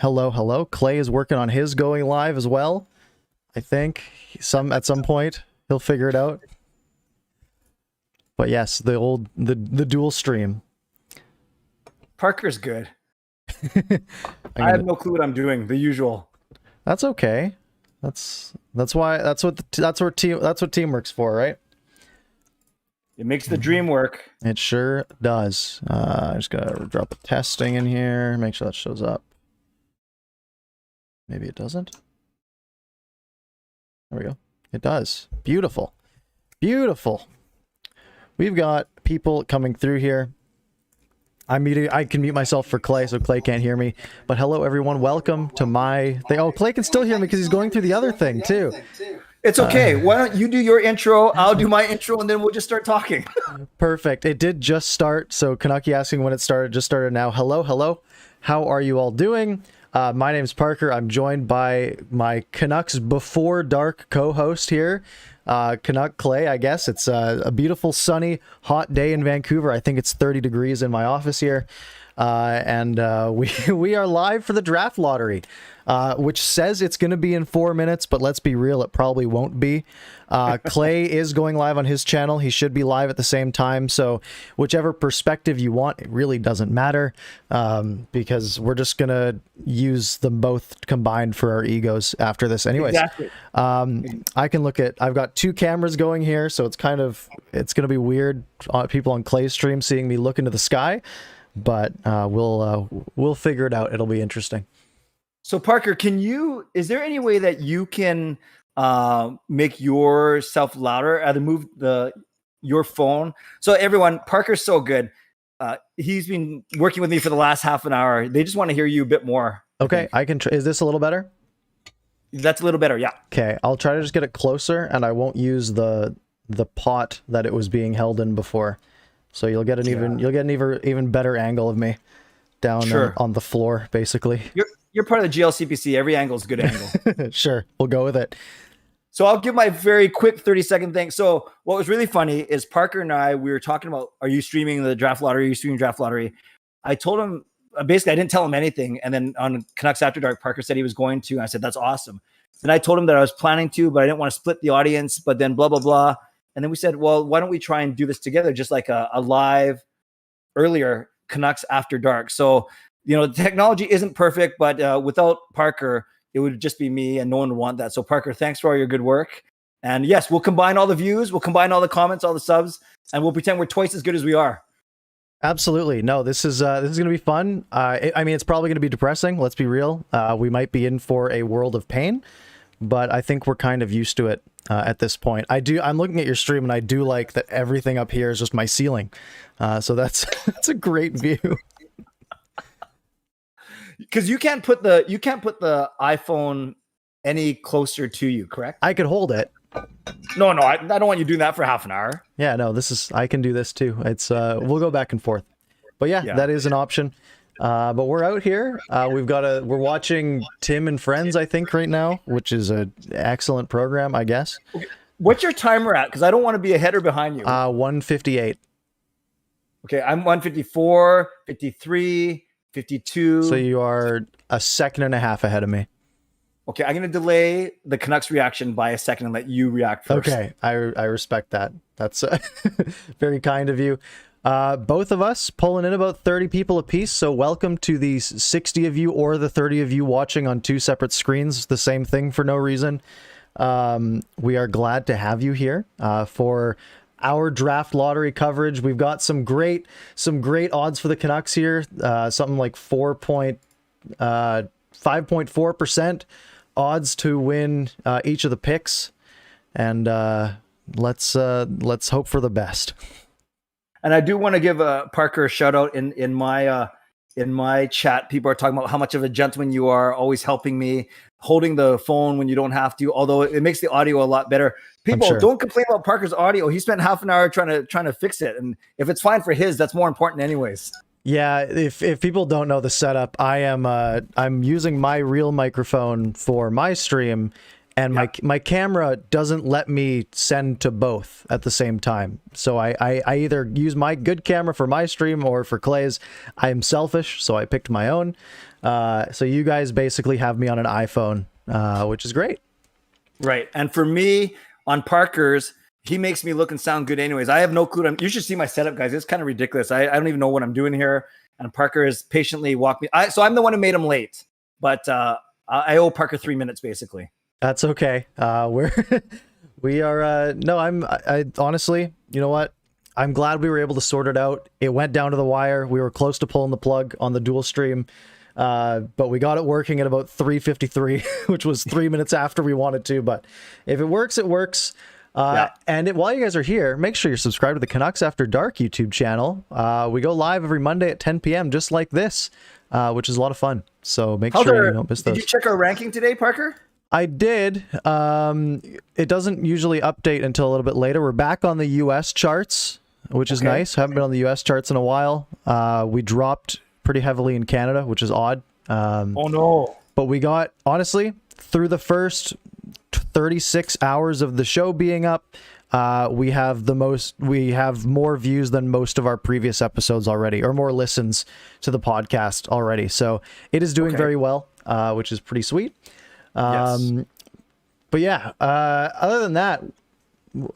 Hello, hello. Clay is working on his going live as well. I think at some point he'll figure it out. But yes, the dual stream. Parker's good. I have no clue what I'm doing. The usual. That's okay. That's what teamwork's for, right? It makes the dream work. It sure does. I just gotta drop a testing in here, make sure that shows up. Maybe it doesn't. There we go. It does. Beautiful. Beautiful. We've got people coming through here. I can mute myself for Clay, so Clay can't hear me. But hello, everyone. Welcome to my thing. Oh, Clay can still hear me because he's going through the other thing, too. It's okay. Why don't you do your intro? I'll do my intro, and then we'll just start talking. Perfect. It did just start. So Canucky asking when it started. Just started now. Hello, hello. How are you all doing? My name's Parker. I'm joined by my Canucks Before Dark co-host here. Canuck Clay, I guess. It's a beautiful, sunny, hot day in Vancouver. I think it's 30 degrees in my office here. We are live for the draft lottery, which says it's going to be in 4 minutes, but let's be real, it probably won't be. Clay is going live on his channel. He should be live at the same time. So whichever perspective you want, it really doesn't matter, because we're just going to use them both combined for our egos after this. Anyways, Exactly. I've got two cameras going here, so it's going to be weird people on Clay's stream seeing me look into the sky. But we'll figure it out. It'll be interesting. So Parker, is there any way that you can make yourself louder? Either move your phone. So everyone, Parker's so good. He's been working with me for the last half an hour. They just want to hear you a bit more. Okay, I can. Is this a little better? That's a little better. Yeah. Okay, I'll try to just get it closer, and I won't use the pot that it was being held in before. So you'll get an even better angle of me down on the floor, basically. You're part of the GLCPC. Every angle is a good angle. Sure, we'll go with it. So I'll give my very quick 30-second thing. So what was really funny is Parker and we were talking about, are you streaming the draft lottery? Are you streaming draft lottery? I told him, basically, I didn't tell him anything. And then on Canucks After Dark, Parker said he was going to. And I said, that's awesome. Then I told him that I was planning to, but I didn't want to split the audience. But then blah, blah, blah. And then we said, well, why don't we try and do this together? Just like a live earlier Canucks After Dark. So, the technology isn't perfect, but without Parker, it would just be me and no one would want that. So Parker, thanks for all your good work. And yes, we'll combine all the views. We'll combine all the comments, all the subs, and we'll pretend we're twice as good as we are. Absolutely. No, this is going to be fun. I mean, it's probably going to be depressing. Let's be real. We might be in for a world of pain, but I think we're kind of used to it at this point. I'm looking at your stream, and I do like that everything up here is just my ceiling. So that's a great view. Because you can't put the iPhone any closer to you, correct? I could hold it. No, I don't want you doing that for half an hour. Yeah, no, I can do this too. It's we'll go back and forth. But yeah, that is an option. But we're out here. We're watching Tim and Friends, I think, right now, which is an excellent program, I guess. Okay. What's your timer at? Because I don't want to be ahead or behind you. 1:58. Okay, I'm 1:54, 53, 52. So you are a second and a half ahead of me. Okay, I'm going to delay the Canucks reaction by a second and let you react first. Okay, I respect that. That's very kind of you. Both of us pulling in about 30 people apiece, so welcome to the 60 of you or the 30 of you watching on two separate screens, the same thing for no reason. We are glad to have you here for our draft lottery coverage. We've got some great odds for the Canucks here, something like 5.4% odds to win each of the picks, and let's hope for the best. And I do want to give Parker a shout out in my chat. People are talking about how much of a gentleman you are, always helping me, holding the phone when you don't have to, although it makes the audio a lot better. People, don't complain about Parker's audio. He spent half an hour trying to fix it, and if it's fine for his, that's more important anyways. Yeah, if people don't know the setup, I'm using my real microphone for my stream, and my camera doesn't let me send to both at the same time. So I either use my good camera for my stream or for Clay's. I am selfish, so I picked my own. So you guys basically have me on an iPhone, which is great. Right. And for me on Parker's, he makes me look and sound good anyways. I have no clue. You should see my setup, guys. It's kind of ridiculous. I don't even know what I'm doing here. And Parker has patiently walked me. So I'm the one who made him late, but I owe Parker 3 minutes basically. That's okay. We are, no, I honestly, you know what? I'm glad we were able to sort it out. It went down to the wire. We were close to pulling the plug on the dual stream. But we got it working at about 3:53, which was 3 minutes after we wanted to. But if it works, it works. And while you guys are here, make sure you're subscribed to the Canucks After Dark YouTube channel. We go live every Monday at 10 p.m. just like this, which is a lot of fun. So make sure you don't miss those. Did you check our ranking today, Parker? I did. It doesn't usually update until a little bit later. We're back on the U.S. charts, which is nice. Haven't been on the U.S. charts in a while. We dropped pretty heavily in Canada, which is odd. Oh no. But we got, honestly, through the first 36 hours of the show being up, we have more views than most of our previous episodes already, or more listens to the podcast already. So it is doing very well, which is pretty sweet. But yeah, other than that,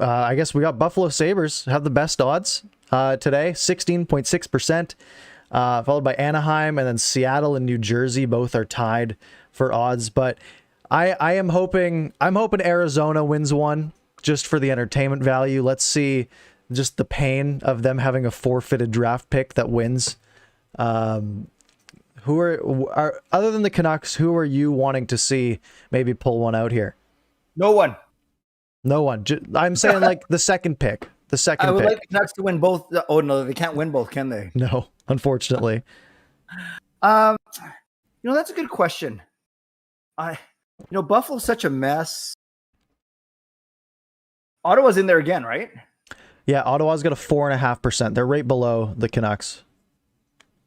I guess we got Buffalo Sabres have the best odds today, 16.6%. Followed by Anaheim, and then Seattle and New Jersey both are tied for odds. But I'm hoping Arizona wins one just for the entertainment value. Let's see just the pain of them having a forfeited draft pick that wins. Who are other than the Canucks, who are you wanting to see maybe pull one out here? No one. I'm saying like the second pick. I would like the Canucks to win both. Oh no, they can't win both, can they? No, unfortunately. That's a good question. Buffalo's such a mess. Ottawa's in there again, right? Yeah, Ottawa's got a 4.5%. They're right below the Canucks.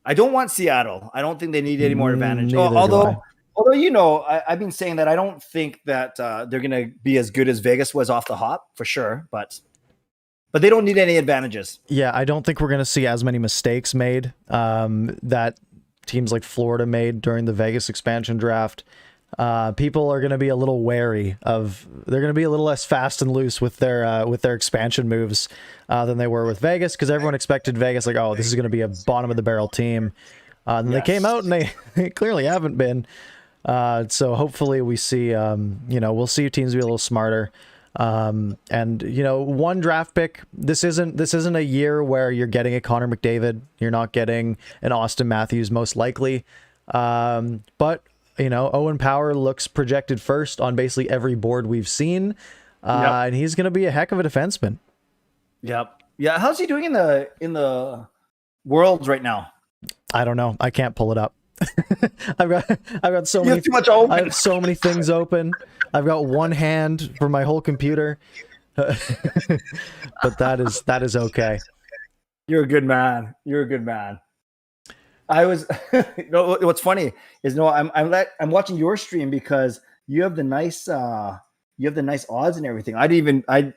I don't want Seattle. I don't think they need any more advantage. Although I've been saying that I don't think that they're going to be as good as Vegas was off the hop for sure, but they don't need any advantages. Yeah, I don't think we're going to see as many mistakes made that teams like Florida made during the Vegas expansion draft. People are going to be a little wary they're going to be a little less fast and loose with their expansion moves than they were with Vegas, because everyone expected Vegas like, oh, this is going to be a bottom of the barrel team. And they came out and they clearly haven't been. So hopefully we see, we'll see teams be a little smarter. One draft pick. This isn't a year where you're getting a Connor McDavid. You're not getting an Austin Matthews, most likely. But Owen Power looks projected first on basically every board we've seen. And he's going to be a heck of a defenseman. Yep. Yeah. How's he doing in the Worlds right now? I don't know. I can't pull it up. I've got so many. Too much open. I have so many things open. I've got one hand for my whole computer, but that is okay. You're a good man. I was. What's funny is I'm watching your stream because you have the nice odds and everything. I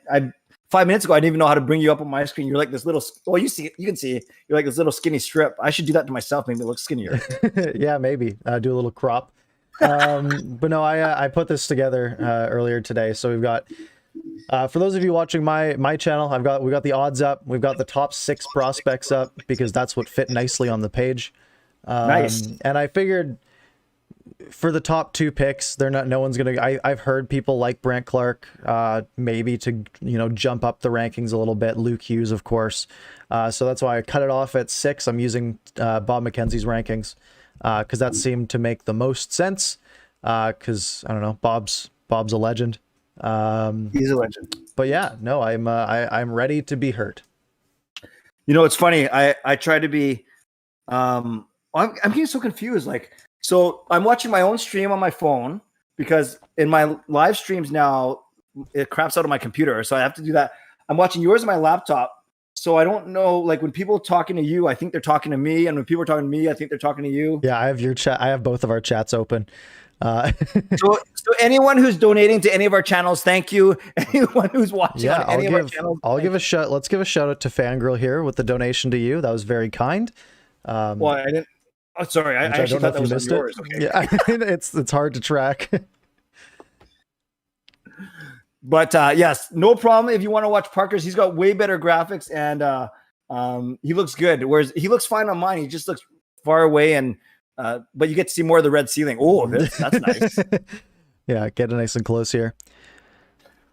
5 minutes ago I didn't even know how to bring you up on my screen. You're like this little. Well, you can see you're like this little skinny strip. I should do that to myself, make me look skinnier. Yeah, maybe do a little crop. But no, I put this together earlier today. So we've got for those of you watching my channel, we got the odds up. We've got the top 6 prospects up because that's what fit nicely on the page. Nice. And I figured for the top 2 picks, no one's gonna. I've heard people like Brant Clark, maybe to jump up the rankings a little bit. Luke Hughes, of course. So that's why I cut it off at 6. I'm using Bob McKenzie's rankings because that seemed to make the most sense. Because I don't know, Bob's a legend. He's a legend. But yeah, no, I'm ready to be hurt. It's funny. I try to be. I'm getting so confused. So I'm watching my own stream on my phone because in my live streams now it craps out on my computer, so I have to do that. I'm watching yours on my laptop, so I don't know. Like when people are talking to you, I think they're talking to me, and when people are talking to me, I think they're talking to you. Yeah, I have your chat. I have both of our chats open. So anyone who's donating to any of our channels, thank you. Anyone who's watching on any of our channels, give a shout. Let's give a shout out to Fangirl here with the donation to you. That was very kind. Well, I didn't. Oh, sorry. I actually thought that was on yours. Okay. Yeah, it's hard to track. But yes, no problem if you want to watch Parker's. He's got way better graphics and he looks good. Whereas he looks fine on mine. He just looks far away and but you get to see more of the red ceiling. Oh, that's nice. Yeah, get it nice and close here.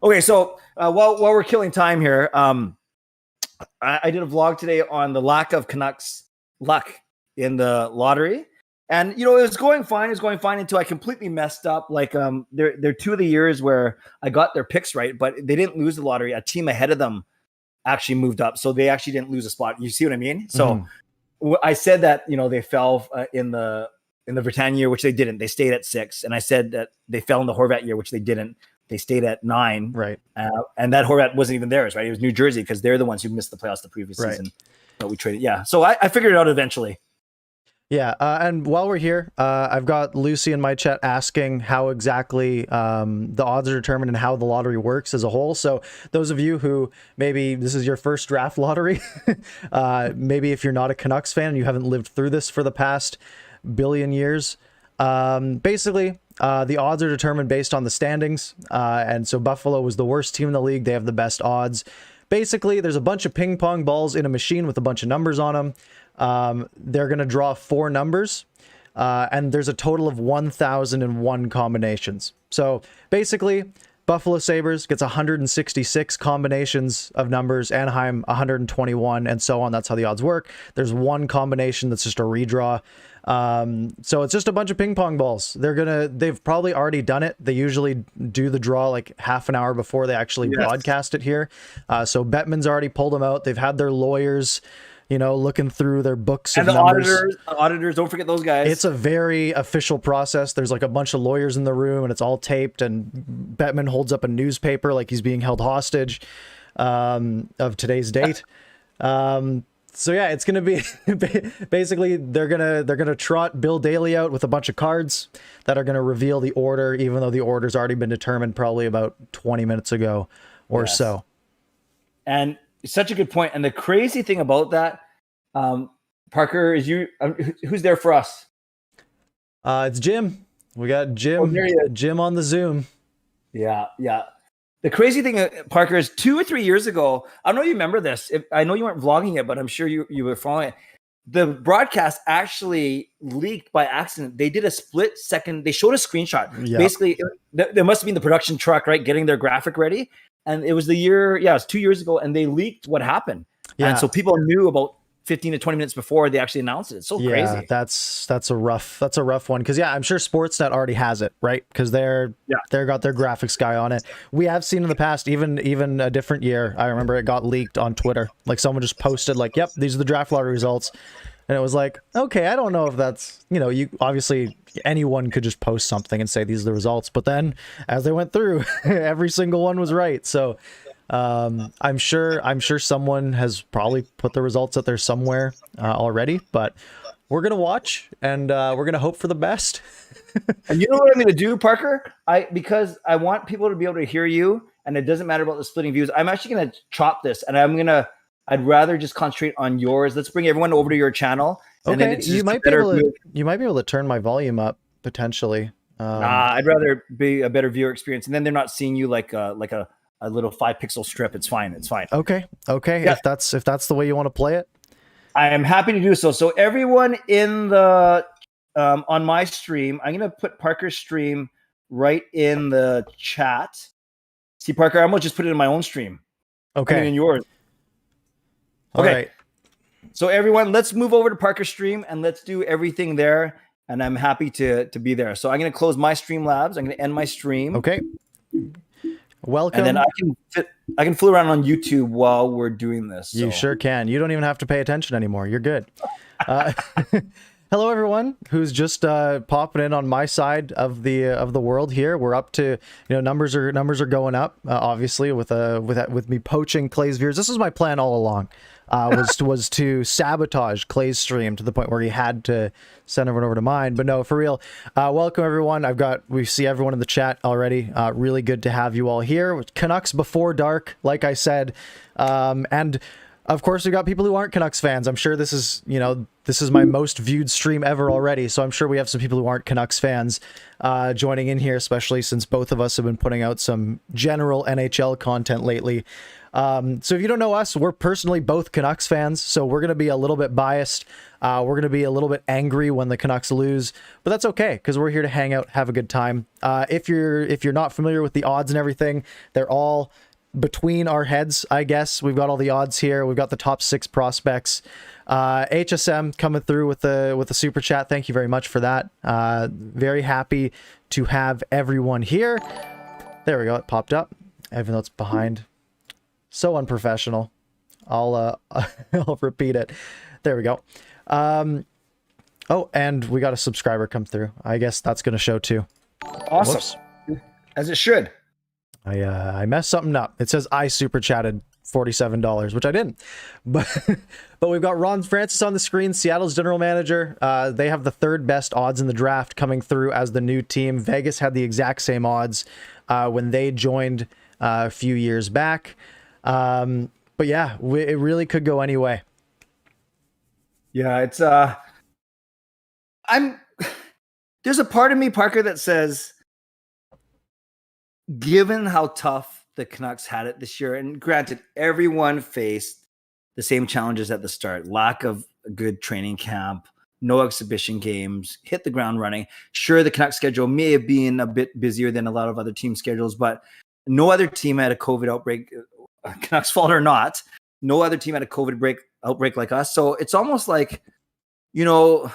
Okay, so while we're killing time here, I did a vlog today on the lack of Canucks luck in the lottery. And, you know, it was going fine. It was going fine until I completely messed up. Like, they're two of the years where I got their picks right, but they didn't lose the lottery. A team ahead of them actually moved up. So they actually didn't lose a spot. You see what I mean? So I said that, you know, they fell in the Britannia year, which they didn't. They stayed at 6. And I said that they fell in the Horvat year, which they didn't. They stayed at 9. Right. And that Horvat wasn't even theirs, right? It was New Jersey because they're the ones who missed the playoffs the previous season. But we traded. Yeah. So I figured it out eventually. Yeah, and while we're here, I've got Lucy in my chat asking how exactly the odds are determined and how the lottery works as a whole. So those of you who maybe this is your first draft lottery, maybe if you're not a Canucks fan and you haven't lived through this for the past billion years, basically the odds are determined based on the standings. And so Buffalo was the worst team in the league. They have the best odds. Basically, there's a bunch of ping pong balls in a machine with a bunch of numbers on them. They're going to draw 4 numbers, and there's a total of 1,001 combinations. So basically, Buffalo Sabres gets 166 combinations of numbers, Anaheim 121, and so on. That's how the odds work. There's one combination that's just a redraw. So it's just a bunch of ping pong balls. They've probably already done it. They usually do the draw like half an hour before they actually broadcast it here. So Bettman's already pulled them out. They've had their lawyers, you know, looking through their books and of the numbers. auditors, don't forget those guys. It's a very official process. There's like a bunch of lawyers in the room and it's all taped, and Bettman holds up a newspaper like he's being held hostage of today's date. So yeah, it's going to be basically they're going to trot Bill Daly out with a bunch of cards that are going to reveal the order, even though the order's already been determined probably about 20 minutes ago or so. And it's such a good point. And the crazy thing about that, Parker, is who's there for us? It's Jim. We got Jim. Jim on the Zoom. Yeah. The crazy thing, Parker, is 2 or 3 years ago, I don't know if you remember this. I know you weren't vlogging it, but I'm sure you were following it. The broadcast actually leaked by accident. They did a split second. They showed a screenshot. Yep. Basically, there must have been the production truck, right, getting their graphic ready. And it was it was 2 years ago, and they leaked what happened. Yeah. And so people knew about 15 to 20 minutes before they actually announced it. It's so crazy. Yeah, that's a rough one. Cause I'm sure Sportsnet already has it, right? Cause they're got their graphics guy on it. We have seen in the past, even a different year, I remember it got leaked on Twitter. Like someone just posted like, yep, these are the draft lottery results. And it was like, okay, I don't know if that's, you obviously anyone could just post something and say these are the results. But then as they went through, every single one was right. So I'm sure someone has probably put the results out there somewhere already, but we're going to watch and we're going to hope for the best. And you know what I'm going to do, Parker? Because I want people to be able to hear you, and it doesn't matter about the splitting views. I'm actually going to chop this, and I'd rather just concentrate on yours. Let's bring everyone over to your channel. And okay, you might be able to turn my volume up potentially. I'd rather be a better viewer experience, and then they're not seeing you like a little 5-pixel strip. It's fine. Okay. Yeah. If that's the way you want to play it, I am happy to do so. So everyone in the on my stream, I'm going to put Parker's stream right in the chat. See, Parker, I'm going to just put it in my own stream. Okay. In yours. Okay. All right. So everyone, let's move over to Parker's stream and let's do everything there. And I'm happy to be there. So I'm going to close my Streamlabs. I'm going to end my stream. Okay. Welcome. And then I can fool around on YouTube while we're doing this. So. You sure can. You don't even have to pay attention anymore. You're good. Hello, everyone who's just popping in on my side of the world here. We're up to, numbers are going up, obviously with me poaching Clay's viewers. This was my plan all along. Was to sabotage Clay's stream to the point where he had to send everyone over to mine. But no, for real. Welcome everyone. We see everyone in the chat already. Really good to have you all here. Canucks before dark, like I said. And Of course, we got people who aren't Canucks fans. I'm sure this is my most viewed stream ever already. So I'm sure we have some people who aren't Canucks fans joining in here, especially since both of us have been putting out some general NHL content lately. So if you don't know us, we're personally both Canucks fans. So we're going to be a little bit biased. We're going to be a little bit angry when the Canucks lose, but that's okay because we're here to hang out, have a good time. If you're not familiar with the odds and everything, they're all between our heads, I guess. We've got all the odds here. We've got the top 6 prospects. HSM coming through with the super chat. Thank you very much for that. Very happy to have everyone here. There we go. It popped up, even though it's behind. So unprofessional. I'll repeat it. There we go. Oh, and we got a subscriber come through. I guess that's going to show too. Awesome. Whoops. As it should. I messed something up. It says I super chatted $47, which I didn't. But we've got Ron Francis on the screen, Seattle's general manager. They have the 3rd best odds in the draft coming through as the new team. Vegas had the exact same odds when they joined a few years back. But yeah, it really could go any way. Yeah, it's there's a part of me, Parker, that says, given how tough the Canucks had it this year, and granted, everyone faced the same challenges at the start, lack of a good training camp, no exhibition games, hit the ground running. Sure, the Canucks schedule may have been a bit busier than a lot of other team schedules, but no other team had a COVID outbreak, Canucks fault or not. No other team had a COVID outbreak like us. So it's almost like, I'm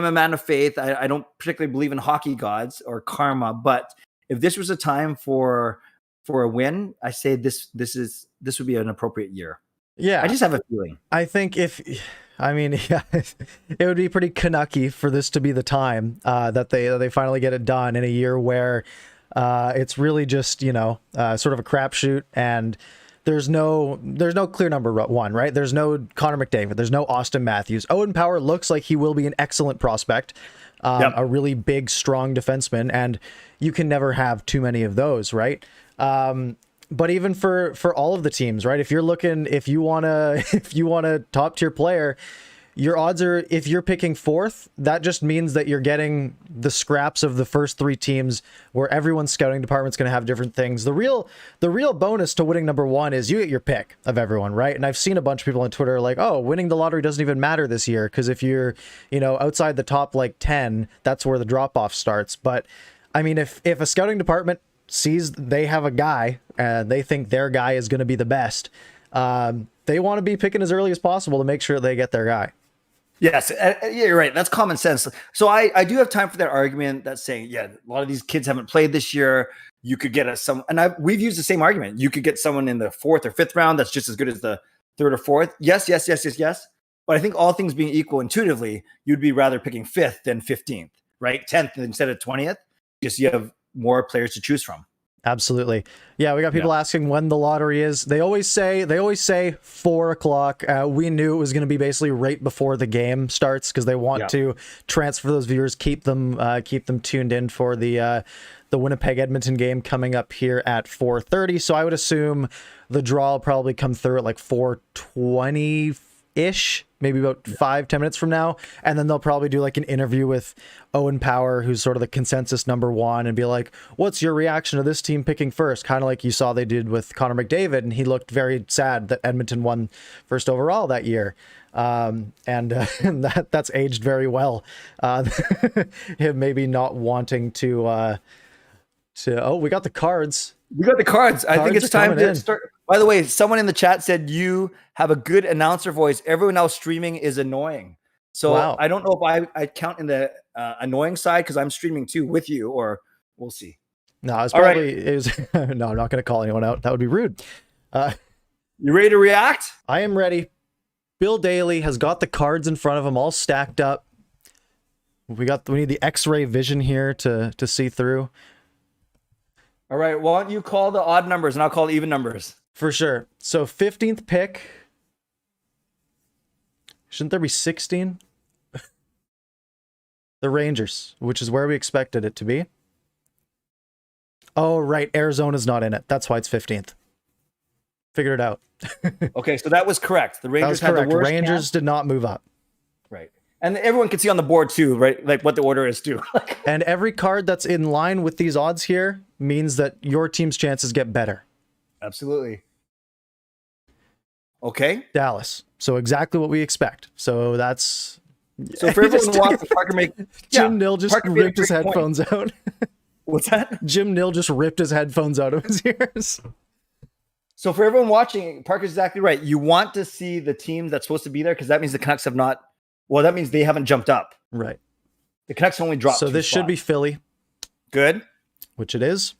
a man of faith. I don't particularly believe in hockey gods or karma, but if this was a time for a win, I say this would be an appropriate year. Yeah. I just have a feeling. I think it would be pretty Canucky for this to be the time that they finally get it done in a year where it's really just, sort of a crapshoot, and there's no clear number 1, right? There's no Connor McDavid. There's no Austin Matthews. Owen Power looks like he will be an excellent prospect, a really big, strong defenseman, and you can never have too many of those, right? But even for all of the teams, right? If you want a top tier player, your odds are, if you're picking 4th, that just means that you're getting the scraps of the first 3 teams where everyone's scouting department's going to have different things. The real bonus to winning number 1 is you get your pick of everyone, right? And I've seen a bunch of people on Twitter like, oh, winning the lottery doesn't even matter this year because if you're, outside the top 10, that's where the drop off starts. But I mean, if a scouting department sees they have a guy and they think their guy is going to be the best, they want to be picking as early as possible to make sure they get their guy. Yes, you're right. That's common sense. So I do have time for that argument that's saying, yeah, a lot of these kids haven't played this year. You could get we've used the same argument. You could get someone in the 4th or 5th round that's just as good as the 3rd or 4th. Yes. But I think all things being equal, intuitively, you'd be rather picking 5th than 15th, right? 10th instead of 20th. Just you have more players to choose from. Absolutely. Yeah, we got people asking when the lottery is. They always say 4:00. We knew it was going to be basically right before the game starts because they want to transfer those viewers, keep them tuned in for the Winnipeg Edmonton game coming up here at 4:30. So I would assume the draw will probably come through at like 4:20-ish, maybe about 5-10 minutes from now, and then they'll probably do like an interview with Owen Power, who's sort of the consensus number 1, and be like, what's your reaction to this team picking first? Kind of like you saw they did with Connor McDavid, and he looked very sad that Edmonton won first overall that year. And that's aged very well. Him maybe not wanting to we got the cards. We got the cards. I think it's time to start. By the way, someone in the chat said you have a good announcer voice. Everyone else streaming is annoying. So wow. I don't know if I count in the annoying side because I'm streaming too with you, or we'll see. No, it's probably no, I'm not going to call anyone out. That would be rude. You ready to react? I am ready. Bill Daly has got the cards in front of him all stacked up. We need the X-ray vision here to see through. All right, why don't you call the odd numbers and I'll call the even numbers. For sure. So 15th pick. Shouldn't there be 16? The Rangers, which is where we expected it to be. Oh, right. Arizona's not in it. That's why it's 15th. Figured it out. Okay, so that was correct. The That Rangers was had the correct. worst Rangers chance. did not move up. Right. And everyone can see on the board too, right? Like what the order is too. And every card that's in line with these odds here means that your team's chances get better. Absolutely. Okay. Dallas. So exactly what we expect. So that's... So for everyone watching, Parker make Jim Nill just Parker made a ripped his great point. headphones out. What's that? Jim Nill just ripped his headphones out of his ears. So for everyone watching, Parker's exactly right. You want to see the team that's supposed to be there because that means the Canucks have not. Well, that means they haven't jumped up. Right. The Canucks only dropped. So this should be Philly, good, which it is.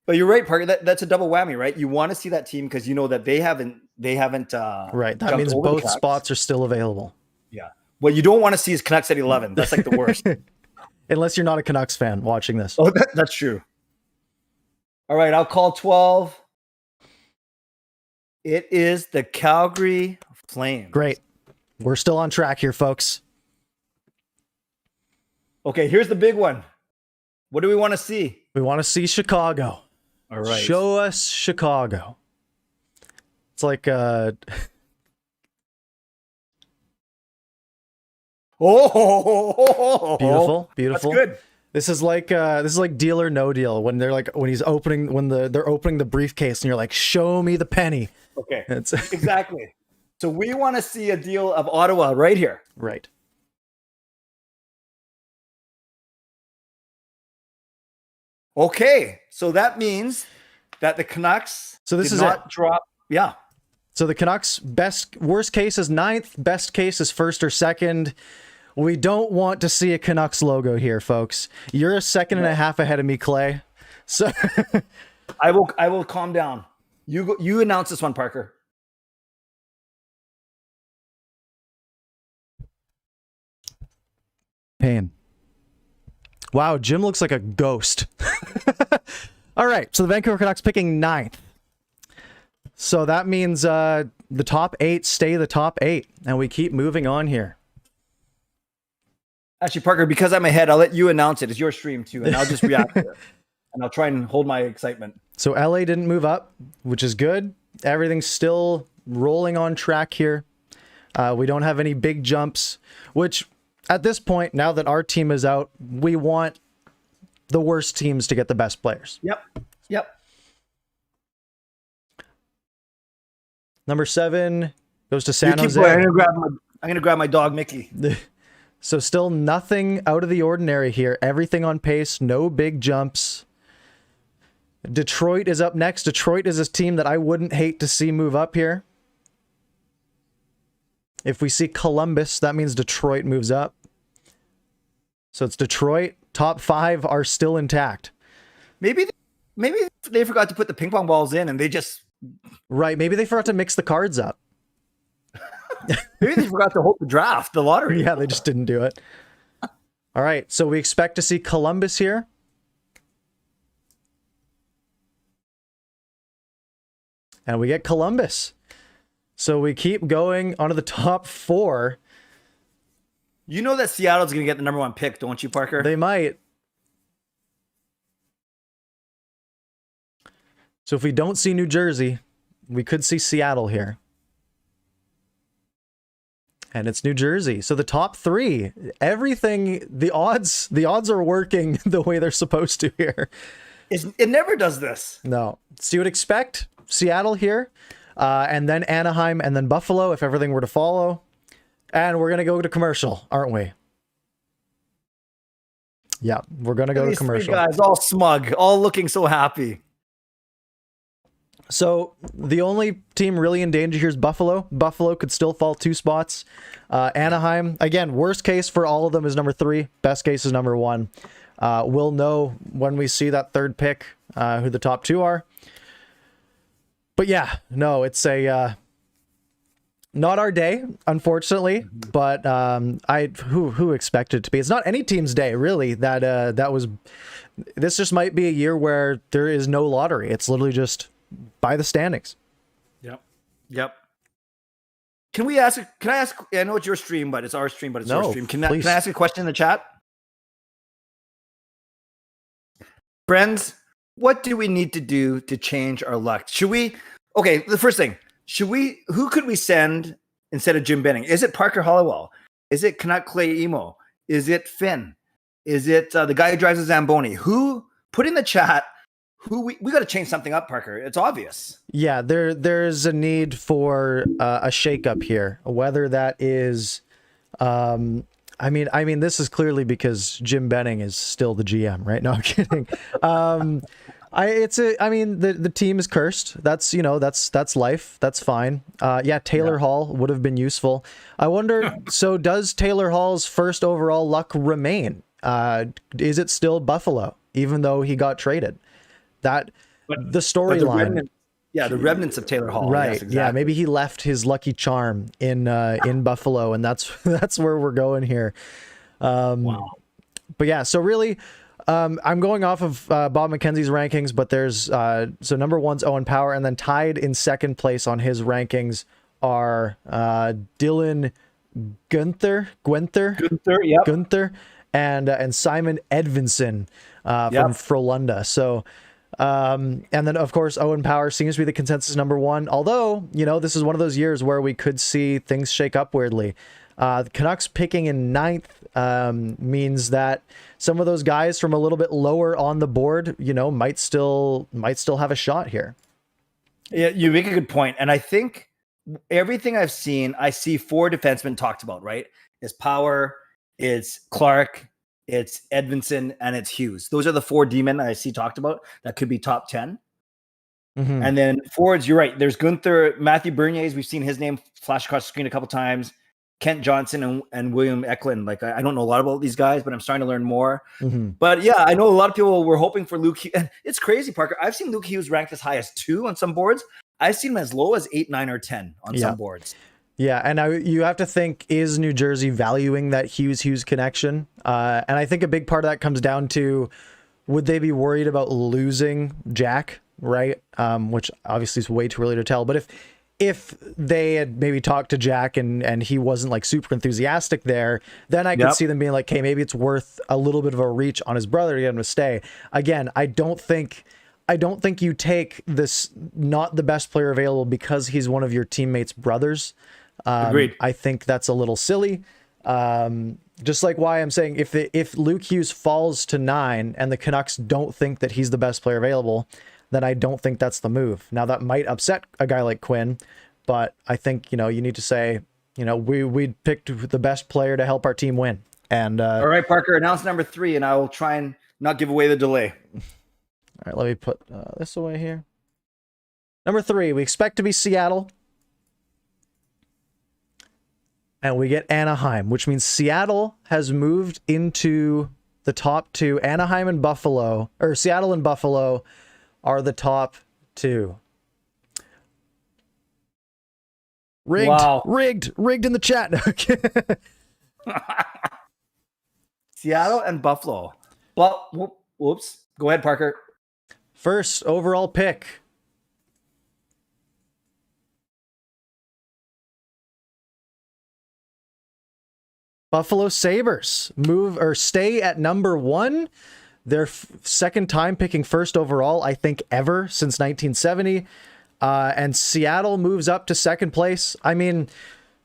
but you're right, Parker. That's a double whammy, right? You want to see that team because you know that they haven't. Right. That jumped means over the both Canucks. spots are still available. Yeah. What you don't want to see is Canucks at 11. That's like the worst. Unless you're not a Canucks fan watching this. Oh, that's true. All right, I'll call 12. It is the Calgary Flames. Great. We're still on track here, folks. Okay, here's the big one. What do we want to see? We want to see Chicago. All right. Show us Chicago. It's like Oh, beautiful, beautiful. That's good. This is like Deal or No Deal when they're like when they're opening the briefcase and you're like, show me the penny. Okay, It's exactly. So we want to see a deal of Ottawa right here. right. Okay, so that means that the Canucks. So this did is not drop. Yeah. So the Canucks worst case is 9th, best case is 1st or 2nd. We don't want to see a Canucks logo here, folks. You're a second and a half ahead of me, Clay. So I will calm down. You announce this one, Parker. pain. Wow, Jim looks like a ghost. All right, so the Vancouver Canucks picking 9th. So that means the top 8 stay the top 8, and we keep moving on here. Actually, Parker, because I'm ahead, I'll let you announce it. It's your stream too, and I'll just react to it. And I'll try and hold my excitement. So LA didn't move up, which is good. Everything's still rolling on track here. We don't have any big jumps, which at this point, now that our team is out, we want the worst teams to get the best players. Yep. Number 7 goes to San You keep Jose. going. I'm gonna grab my dog Mickey. So still nothing out of the ordinary here. Everything on pace. No big jumps. Detroit is up next. Detroit is a team that I wouldn't hate to see move up here. If we see Columbus, that means Detroit moves up. So it's Detroit. Top 5 are still intact. Maybe they forgot to put the ping pong balls in, and they just Right. Maybe they forgot to mix the cards up. maybe they forgot to hold the draft, the lottery. Yeah, they just didn't do it. All right. So we expect to see Columbus here. And we get Columbus. So we keep going onto the top 4. You know that Seattle's gonna get the number 1 pick, don't you, Parker? They might. So if we don't see New Jersey, we could see Seattle here. And it's New Jersey. So the top 3, everything, the odds are working the way they're supposed to here. It never does this. No. So you would expect Seattle here, and then Anaheim, and then Buffalo if everything were to follow. And we're going to go to commercial, aren't we? Yeah, we're going to go to These commercial. 3 guys all smug, all looking so happy. So the only team really in danger here is Buffalo. Buffalo could still fall 2 spots. Anaheim, again, worst case for all of them is number 3. Best case is number 1. We'll know when we see that 3rd pick who the top 2 are. But yeah, no, it's a not our day, unfortunately. But who expected it to be? It's not any team's day, really. This just might be a year where there is no lottery. It's literally just by the standings. Yep. Can I ask? I know it's your stream, but it's our stream, but it's your stream. Can I ask a question in the chat? Friends, what do we need to do to change our luck? Should we Okay, the first thing, who could we send instead of Jim Benning? Is it Parker Hollowell? Is it Canuck Clay Emo? Is it Finn? Is it the guy who drives a Zamboni? Who, put in the chat, who we got to change something up, Parker. It's obvious. Yeah, there's a need for a shakeup here, whether that is, I mean, this is clearly because Jim Benning is still the GM, right? No, I'm kidding. The team is cursed. That's life. That's fine. Taylor Hall would have been useful. I wonder, so does Taylor Hall's first overall luck remain? Is it still Buffalo, even though he got traded? The storyline. The remnants of Taylor Hall. Right. Yes, exactly. Yeah, maybe he left his lucky charm in Buffalo, and that's where we're going here. Wow. But yeah, so really, I'm going off of Bob McKenzie's rankings, but there's so number one's Owen Power, and then tied in second place on his rankings are Dylan Guenther, yep. Guenther, and Simon Edvinson from Frölunda. So, and then of course Owen Power seems to be the consensus number one. Although this is one of those years where we could see things shake up weirdly. The Canucks picking in ninth means that some of those guys from a little bit lower on the board, might still have a shot here. Yeah, you make a good point. And I think everything I've seen, I see four defensemen talked about, right? It's Power, it's Clark, it's Edvinson, and it's Hughes. Those are the four D-men I see talked about that could be top 10. Mm-hmm. And then forwards, you're right. There's Guenther, Matthew Bernier. We've seen his name flash across the screen a couple times. Kent Johnson and William Eklund. Like, I don't know a lot about these guys, but I'm starting to learn more. Mm-hmm. But yeah, I know a lot of people were hoping for Luke Hughes. And it's crazy, Parker. I've seen Luke Hughes ranked as high as 2 on some boards. I've seen him as low as 8, 9, or 10 on some boards. Yeah, and you have to think, is New Jersey valuing that Hughes connection? And I think a big part of that comes down to, would they be worried about losing Jack, right? Which obviously is way too early to tell. But if they had maybe talked to Jack and he wasn't like super enthusiastic there, then I could see them being like, hey, maybe it's worth a little bit of a reach on his brother to get him to stay. Again, I don't think you take this not the best player available because he's one of your teammates' brothers. Agreed. I think that's a little silly. Just like why I'm saying if Luke Hughes falls to 9 and the Canucks don't think that he's the best player available, then I don't think that's the move. Now that might upset a guy like Quinn, but I think, you need to say, we picked the best player to help our team win. And all right, Parker, announce number 3, and I will try and not give away the delay. All right, let me put this away here. Number 3, we expect to be Seattle. And we get Anaheim, which means Seattle has moved into the top 2. Anaheim and Buffalo, or Seattle and Buffalo, are the top 2. Rigged. Wow. Rigged in the chat. Seattle and Buffalo. Well, whoops. Go ahead, Parker. First overall pick. Buffalo Sabres stay at number 1. Their second time picking first overall, I think, ever since 1970. And Seattle moves up to second place. I mean,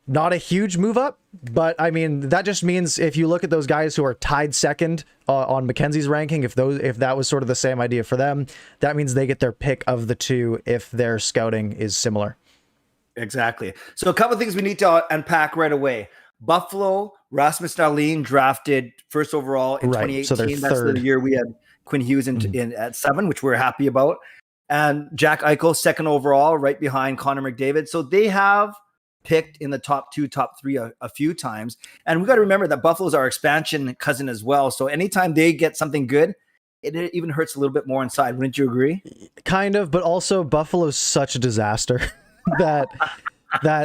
not a huge move up, but I mean, that just means if you look at those guys who are tied second on McKenzie's ranking, if that was sort of the same idea for them, that means they get their pick of the 2 if their scouting is similar. Exactly. So a couple of things we need to unpack right away. Buffalo, Rasmus Dahlin drafted first overall in 2018. So that's third. the year we had Quinn Hughes in at 7, which we're happy about. And Jack Eichel, second overall, right behind Connor McDavid. So they have picked in the top 2, top 3 a few times. And we got to remember that Buffalo's our expansion cousin as well. So anytime they get something good, it even hurts a little bit more inside. Wouldn't you agree? Kind of, but also Buffalo's such a disaster that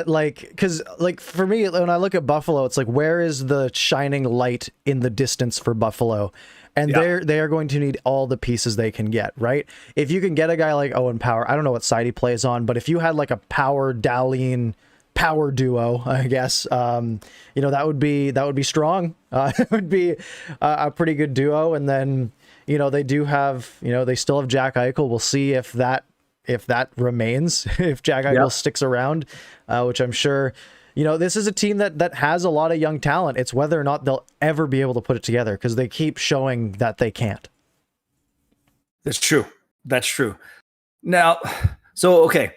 like, because like for me, when I look at Buffalo, it's like, where is the shining light in the distance for Buffalo? And they are going to need all the pieces they can get, right? If you can get a guy like Owen Power, I don't know what side he plays on, but if you had like a Power Dahlin power duo, I guess, that would be strong. It would be a pretty good duo. And then, they do have, they still have Jack Eichel. We'll see if if that remains, if Jack Eichel sticks around, which I'm sure, this is a team that has a lot of young talent. It's whether or not they'll ever be able to put it together because they keep showing that they can't. That's true. Now, so, okay.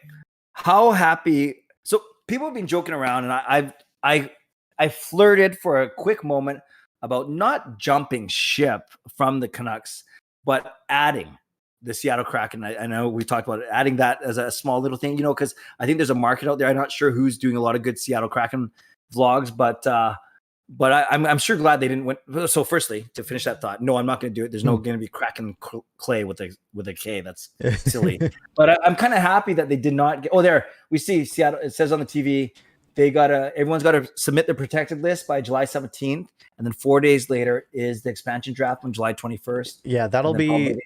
How happy? So people have been joking around, and I flirted for a quick moment about not jumping ship from the Canucks, but adding the Seattle Kraken. I know we talked about it, adding that as a small little thing, because I think there's a market out there. I'm not sure who's doing a lot of good Seattle Kraken vlogs, but I'm sure glad they didn't win. So firstly, to finish that thought, no, I'm not going to do it. There's no going to be Kraken clay with a K. That's silly. But I'm kind of happy that they did not get. Oh, there we see Seattle. It says on the TV everyone's got to submit their protected list by July 17th, and then 4 days later is the expansion draft on July 21st. Yeah, that'll be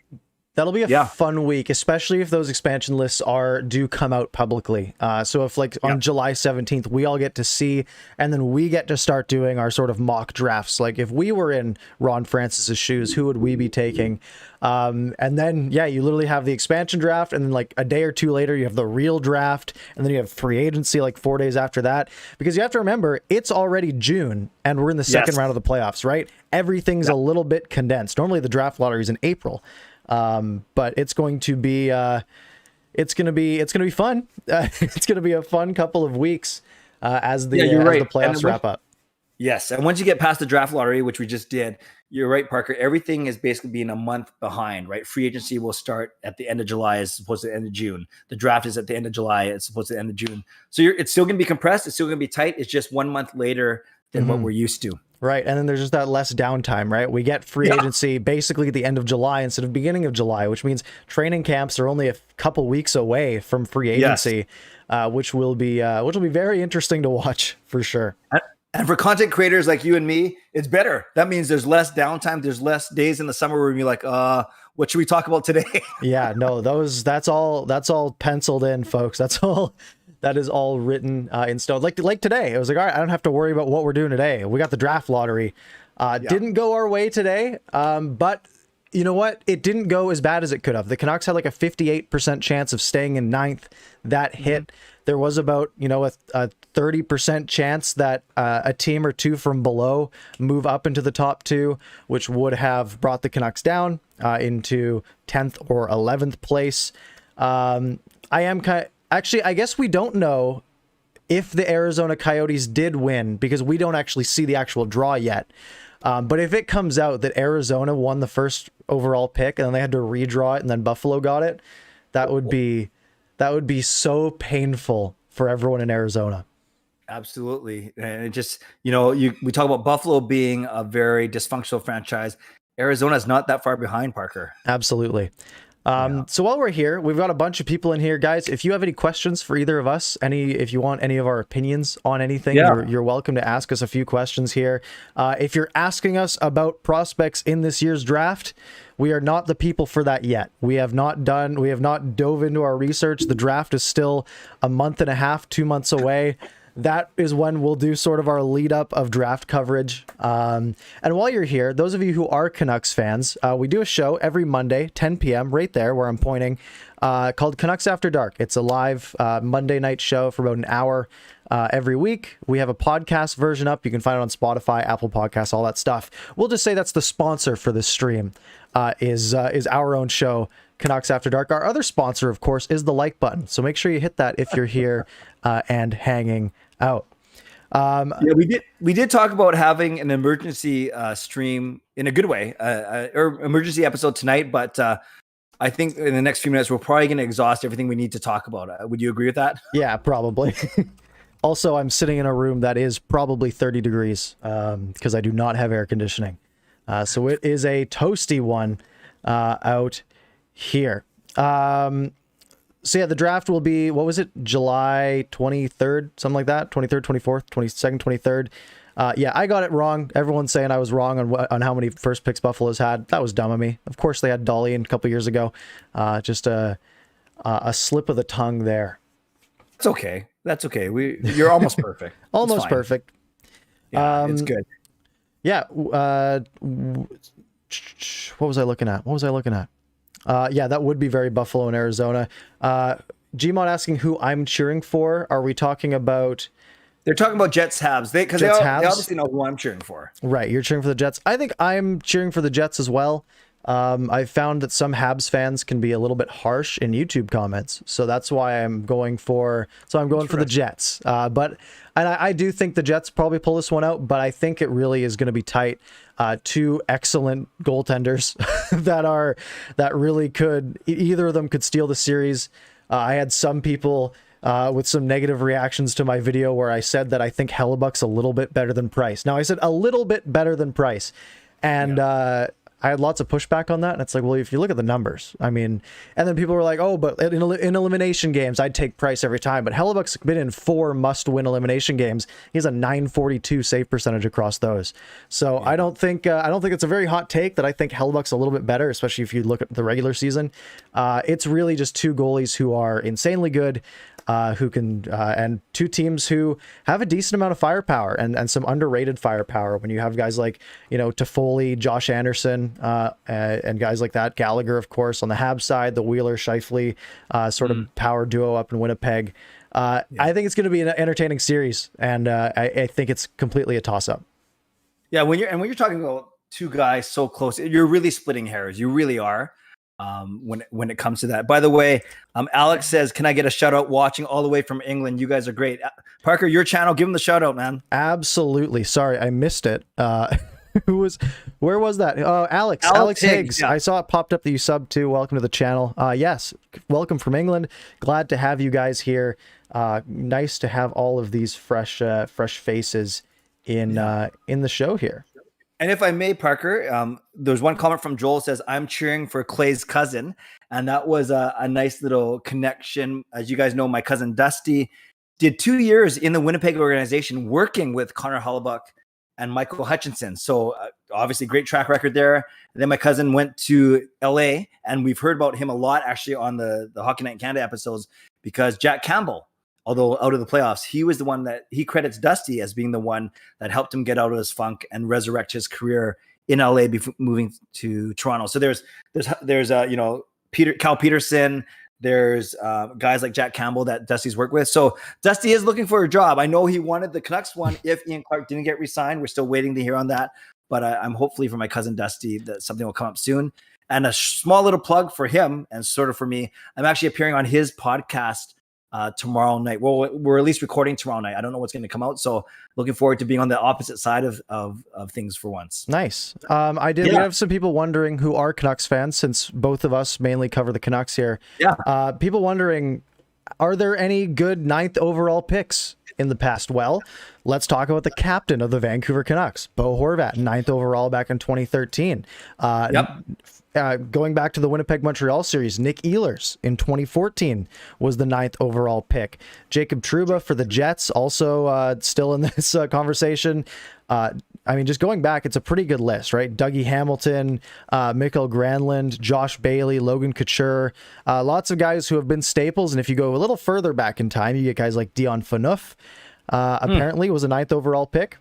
a fun week, especially if those expansion lists do come out publicly. So if on July 17th, we all get to see, and then we get to start doing our sort of mock drafts. Like if we were in Ron Francis's shoes, who would we be taking? And then, you literally have the expansion draft, and then like a day or two later, you have the real draft, and then you have free agency like 4 days after that. Because you have to remember, it's already June, and we're in the second round of the playoffs, right? Everything's a little bit condensed. Normally the draft lottery is in April. But it's going to be fun. It's going to be a fun couple of weeks, as the playoffs wrap up. Yes. And once you get past the draft lottery, which we just did, you're right, Parker, everything is basically being a month behind, right? Free agency will start at the end of July as opposed to the end of June. The draft is at the end of July as opposed to the end of June. So it's still going to be compressed. It's still going to be tight. It's just 1 month later than what we're used to. Right. And then there's just that less downtime, right? We get free agency basically at the end of July instead of beginning of July, which means training camps are only a couple weeks away from free agency, which will be very interesting to watch for sure. And for content creators like you and me, it's better. That means there's less downtime. There's less days in the summer where you're like, what should we talk about today? That's all penciled in, folks. That is all written in stone. Like today, it was like, all right, I don't have to worry about what we're doing today. We got the draft lottery. Didn't go our way today, but you know what? It didn't go as bad as it could have. The Canucks had like a 58% chance of staying in ninth. That hit. There was about, a 30% chance that a team or two from below move up into the top two, which would have brought the Canucks down into 10th or 11th place. Actually, I guess we don't know if the Arizona Coyotes did win because we don't actually see the actual draw yet. But if it comes out that Arizona won the first overall pick and then they had to redraw it and then Buffalo got it, that would be so painful for everyone in Arizona. Absolutely. And it just, we talk about Buffalo being a very dysfunctional franchise. Arizona is not that far behind, Parker. Absolutely. So while we're here, we've got a bunch of people in here, guys. If you have any questions for either of us, if you want any of our opinions on anything, you're welcome to ask us a few questions here. If you're asking us about prospects in this year's draft, we are not the people for that yet. We have not dove into our research. The draft is still a month and a half, 2 months away. That is when we'll do sort of our lead up of draft coverage. And while you're here, those of you who are Canucks fans, we do a show every Monday, 10 p.m. right there where I'm pointing, called Canucks After Dark. It's a live Monday night show for about an hour every week. We have a podcast version up. You can find it on Spotify, Apple Podcasts, all that stuff. We'll just say that's the sponsor for this stream, is our own show, Canucks After Dark. Our other sponsor, of course, is the like button. So make sure you hit that if you're here and hanging out. We did talk about having an emergency stream in a good way, or emergency episode tonight, but I think in the next few minutes we're probably going to exhaust everything we need to talk about. Would you agree with that? Yeah, probably. Also, I'm sitting in a room that is probably 30 degrees because I do not have air conditioning. So it is a toasty one out here. So yeah, the draft will be, what was it? July 23rd, something like that. 23rd, 24th, 22nd, 23rd. Yeah, I got it wrong. Everyone's saying I was wrong on how many first picks Buffalo's had. That was dumb of me. Of course they had Dolly a couple years ago. Just a slip of the tongue there. It's okay. That's okay. You're almost perfect. Almost perfect. Yeah, it's good. Yeah. What was I looking at? Yeah, that would be very Buffalo and Arizona. Gmod asking who I'm cheering for. Are we talking about... They're talking about Jets Habs. They obviously know who I'm cheering for. Right, you're cheering for the Jets. I think I'm cheering for the Jets as well. I've found that some Habs fans can be a little bit harsh in YouTube comments, so that's why I'm going for the Jets. But I do think the Jets probably pull this one out, but I think it really is going to be tight. Two excellent goaltenders that really could, either of them could steal the series. I had some people with some negative reactions to my video where I said that I think Hellebuck's a little bit better than Price. Now, I said a little bit better than Price, and I had lots of pushback on that, and it's like, well, if you look at the numbers, I mean, and then people were like, oh, but in elimination games, I'd take Price every time, but Hellebuck's been in 4 must-win elimination games. He has a .942 save percentage across those. So I don't think it's a very hot take that I think Hellebuck's a little bit better, especially if you look at the regular season. It's really just two goalies who are insanely good, who can, and two teams who have a decent amount of firepower and some underrated firepower. When you have guys like, Toffoli, Josh Anderson, and guys like that, Gallagher, of course, on the Habs side, the Wheeler Scheifele sort of power duo up in Winnipeg. I think it's going to be an entertaining series, and I think it's completely a toss-up. Yeah, when you're talking about two guys so close, you're really splitting hairs. You really are. When it comes to that. By the way, Alex says, can I get a shout out watching all the way from England? You guys are great. Parker, your channel, give him the shout out, man. Absolutely. Sorry, I missed it. Where was that? Oh, Alex Higgs. Yeah. I saw it popped up that you subbed to. Welcome to the channel. Yes. Welcome from England. Glad to have you guys here. Nice to have all of these fresh faces in the show here. And if I may, Parker, there's one comment from Joel says, I'm cheering for Clay's cousin. And that was a nice little connection. As you guys know, my cousin Dusty did 2 years in the Winnipeg organization working with Connor Hellebuck and Michael Hutchinson. So obviously great track record there. And then my cousin went to LA, and we've heard about him a lot actually on the Hockey Night in Canada episodes, because Jack Campbell, although out of the playoffs, he was the one that he credits Dusty as being the one that helped him get out of his funk and resurrect his career in LA before moving to Toronto. So there's Cal Peterson, there's guys like Jack Campbell that Dusty's worked with. So Dusty is looking for a job. I know he wanted the Canucks one if Ian Clark didn't get re-signed. We're still waiting to hear on that. But I'm hopefully for my cousin Dusty that something will come up soon. And a small little plug for him and sort of for me, I'm actually appearing on his podcast tomorrow night. Well, we're at least recording tomorrow night. I don't know what's going to come out, so looking forward to being on the opposite side of things for once. Nice. I did have some people wondering who are Canucks fans, since both of us mainly cover the Canucks here. Yeah. People wondering, are there any good 9th overall picks in the past? Well, let's talk about the captain of the Vancouver Canucks, Bo Horvat, 9th overall back in 2013. Going back to the Winnipeg-Montreal series, Nick Ehlers in 2014 was the 9th overall pick. Jacob Trouba for the Jets, also still in this conversation. Just going back, it's a pretty good list, right? Dougie Hamilton, Mikael Granlund, Josh Bailey, Logan Couture, lots of guys who have been staples. And if you go a little further back in time, you get guys like Dion Phaneuf, apparently was a 9th overall pick.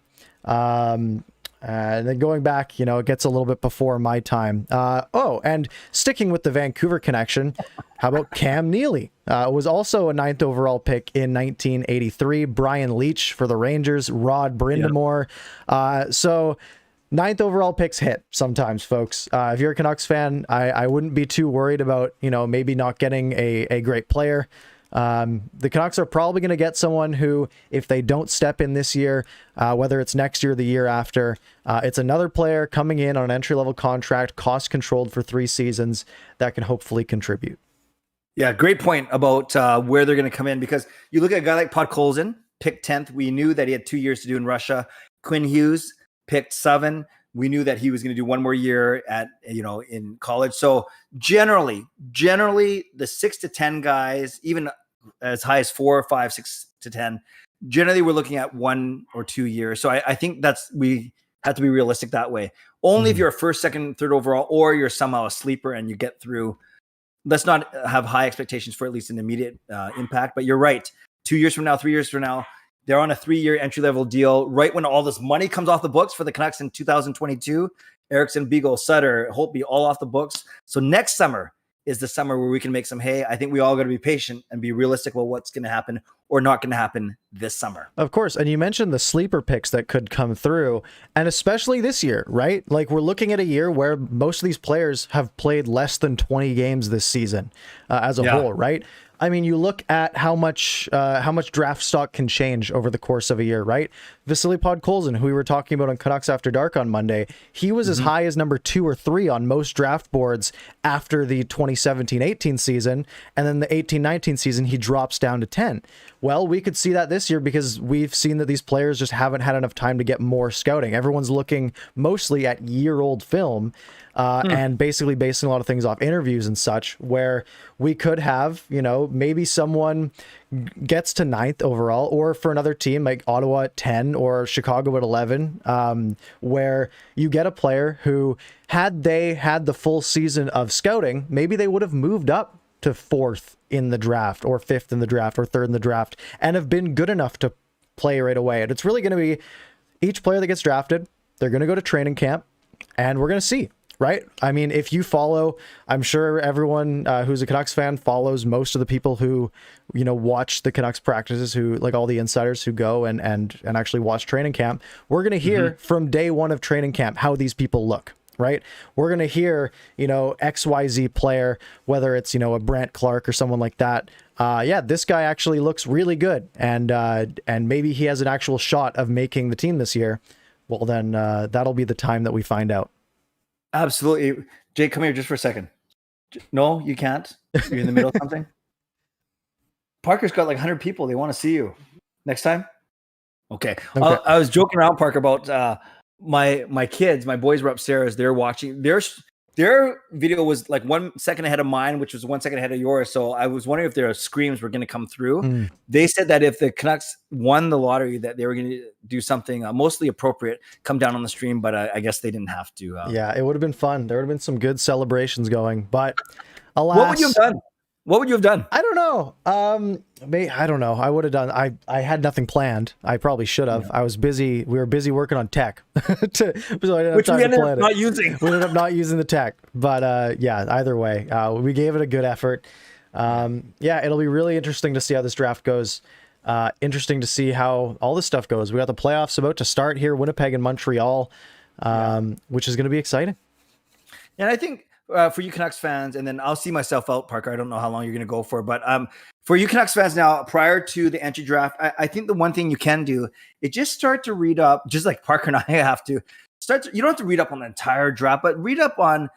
And then going back, it gets a little bit before my time. And sticking with the Vancouver connection, how about Cam Neely? Was also a 9th overall pick in 1983. Brian Leach for the Rangers, Rod Brindamore. So 9th overall picks hit sometimes, folks. If you're a Canucks fan, I wouldn't be too worried about, maybe not getting a great player. The Canucks are probably going to get someone who, if they don't step in this year, whether it's next year or the year after, it's another player coming in on an entry-level contract, cost-controlled for 3 seasons, that can hopefully contribute. Yeah, great point about where they're going to come in, because you look at a guy like Podkolzin, picked 10th. We knew that he had 2 years to do in Russia. Quinn Hughes, picked 7. We knew that he was going to do 1 more year at, in college. So generally, the 6 to 10 guys, even as high as 4 or 5, 6 to 10, generally we're looking at 1 or 2 years. So I think we have to be realistic that way. Only if you're a 1st, 2nd, 3rd overall, or you're somehow a sleeper and you get through. Let's not have high expectations for at least an immediate impact. But you're right. 2 years from now, 3 years from now, they're on a 3-year entry-level deal. Right when all this money comes off the books for the Canucks in 2022, Eriksson, Beagle, Sutter, Holtby, all off the books. So next summer, is the summer where we can make some hay. I think we all got to be patient and be realistic about what's going to happen or not going to happen this summer. Of course. And you mentioned the sleeper picks that could come through, and especially this year, right? Like, we're looking at a year where most of these players have played less than 20 games this season as a whole, right? I mean, you look at how much draft stock can change over the course of a year, right? Vasily Podkolzin, who we were talking about on Canucks After Dark on Monday, he was as high as number 2 or 3 on most draft boards after the 2017-18 season, and then the 18-19 season, he drops down to 10. Well, we could see that this year because we've seen that these players just haven't had enough time to get more scouting. Everyone's looking mostly at year-old film, and basically basing a lot of things off interviews and such, where we could have, maybe someone gets to 9th overall, or for another team like Ottawa at 10 or Chicago at 11, where you get a player who, had they had the full season of scouting, maybe they would have moved up to 4th in the draft or 5th in the draft or 3rd in the draft and have been good enough to play right away. And it's really going to be each player that gets drafted, they're going to go to training camp, and we're going to see. Right? I mean, if you follow, I'm sure everyone who's a Canucks fan follows most of the people who, watch the Canucks practices, who, like, all the insiders who go and actually watch training camp. We're going to hear from day one of training camp how these people look, right? We're going to hear, XYZ player, whether it's, a Brant Clark or someone like that. This guy actually looks really good. And maybe he has an actual shot of making the team this year. Well, then that'll be the time that we find out. Absolutely. Jake, come here just for a second. No, you can't. You're in the middle of something. Parker's got like 100 people. They want to see you. Next time? Okay. I was joking around, Parker, about my kids. My boys were upstairs. They're watching. Their video was like 1 second ahead of mine, which was 1 second ahead of yours. So I was wondering if their screams were going to come through. They said that if the Canucks won the lottery, that they were going to do something mostly appropriate, come down on the stream. But I guess they didn't have to. Yeah, it would have been fun. There would have been some good celebrations going. But alas, what would you have done? What would you have done? I don't know. I don't know. I would have done. I had nothing planned. I probably should have. I was busy. We were busy working on tech, so which we ended up not using. We ended up not using the tech. But either way, we gave it a good effort. It'll be really interesting to see how this draft goes. Interesting to see how all this stuff goes. We got the playoffs about to start here, Winnipeg and Montreal, which is going to be exciting. And I think. For you Canucks fans, and then I'll see myself out, Parker. I don't know how long you're going to go for, but for you Canucks fans now, prior to the entry draft, I think the one thing you can do is just start to read up, just like Parker and I have to you don't have to read up on the entire draft, but read up on,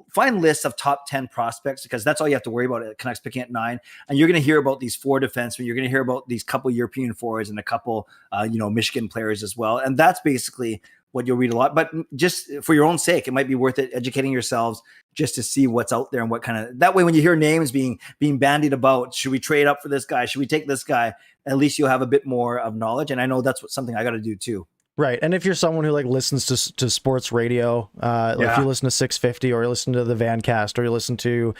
find lists of top 10 prospects, because that's all you have to worry about at Canucks picking at 9. And you're going to hear about these 4 defensemen. You're going to hear about these couple European forwards and a couple, Michigan players as well. And that's basically what you'll read a lot, but just for your own sake, it might be worth it educating yourselves just to see what's out there and what kind of, that way when you hear names being bandied about, should we trade up for this guy? Should we take this guy? At least you'll have a bit more of knowledge. And I know that's something I got to do too. Right. And if you're someone who listens to sports radio, if you listen to 650 or you listen to the Vancast or you listen to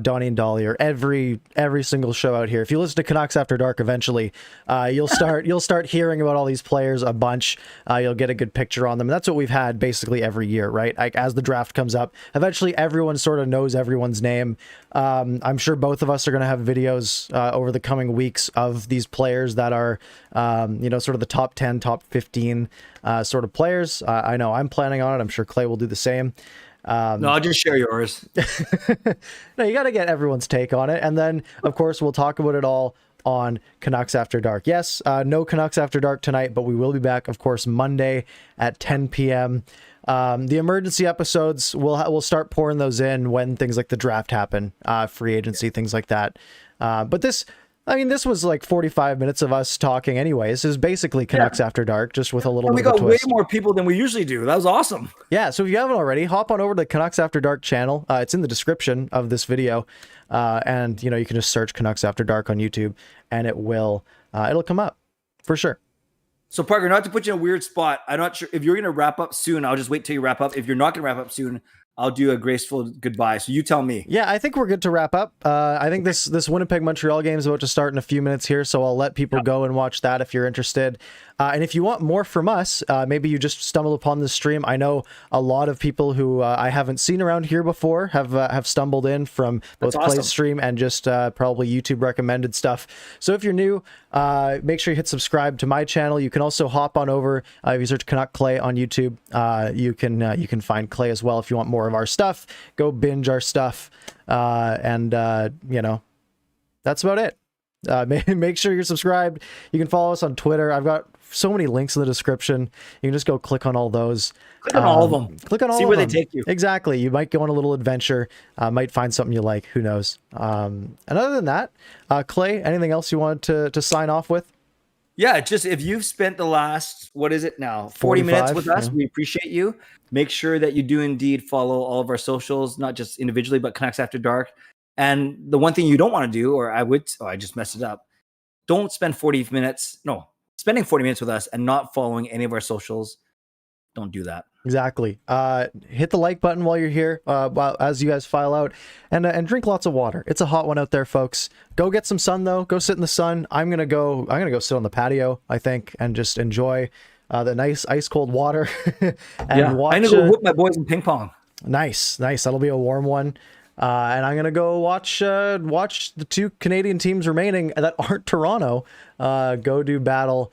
Donnie and Dolly or every single show out here, if you listen to Canucks After Dark, eventually you'll start hearing about all these players a bunch. You'll get a good picture on them. And that's what we've had basically every year, right? As the draft comes up, eventually everyone sort of knows everyone's name. I'm sure both of us are going to have videos over the coming weeks of these players that are, sort of the top 10, top 15 sort of players. I know I'm planning on it. I'm sure Clay will do the same. No, I'll just share yours. No, you got to get everyone's take on it. And then, of course, we'll talk about it all on Canucks After Dark. Yes, no Canucks After Dark tonight, but we will be back, of course, Monday at 10 p.m. The emergency episodes, we'll start pouring those in when things like the draft happen, free agency, things like that. But this was like 45 minutes of us talking anyways. This is basically Canucks After Dark, just with a little bit of a twist. We got way more people than we usually do. That was awesome. Yeah, so if you haven't already, hop on over to the Canucks After Dark channel. It's in the description of this video. And, you can just search Canucks After Dark on YouTube, and it'll come up for sure. So, Parker, not to put you in a weird spot, I'm not sure if you're going to wrap up soon. I'll just wait till you wrap up. If you're not going to wrap up soon, I'll do a graceful goodbye. So you tell me. Yeah, I think we're good to wrap up. I think this Winnipeg Montreal game is about to start in a few minutes here, so I'll let people go and watch that if you're interested. And if you want more from us, maybe you just stumbled upon this stream. I know a lot of people who I haven't seen around here before have stumbled in from both Clay's stream and just probably YouTube recommended stuff. So if you're new, make sure you hit subscribe to my channel. You can also hop on over if you search Canuck Clay on YouTube. You can find Clay as well if you want more of our stuff. Go binge our stuff, and you know, that's about it. Make sure you're subscribed. You can follow us on Twitter. I've got so many links in the description. You can just go click on all those. Click on all of them. Click on all of them. See where they take you. Exactly. You might go on a little adventure. Might find something you like. Who knows? And other than that, Clay, anything else you wanted to sign off with? Yeah, just if you've spent the last, what is it now, 40 minutes with us, we appreciate you. Make sure that you do indeed follow all of our socials, not just individually, but Canucks After Dark. And the one thing you don't want to do, or I just messed it up. Don't spend 40 minutes. No, spending 40 minutes with us and not following any of our socials. Don't do that. Exactly. Hit the like button while you're here, as you guys file out, and drink lots of water. It's a hot one out there, folks. Go get some sun though. Go sit in the sun. I'm gonna go sit on the patio, I think, and just enjoy the nice ice cold water. And watch, I'm gonna go whoop my boys in ping pong. Nice. That'll be a warm one. And I'm gonna go watch the two Canadian teams remaining that aren't Toronto go do battle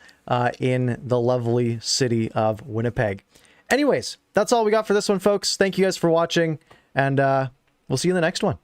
in the lovely city of Winnipeg. Anyways, that's all we got for this one, folks. Thank you guys for watching, and we'll see you in the next one.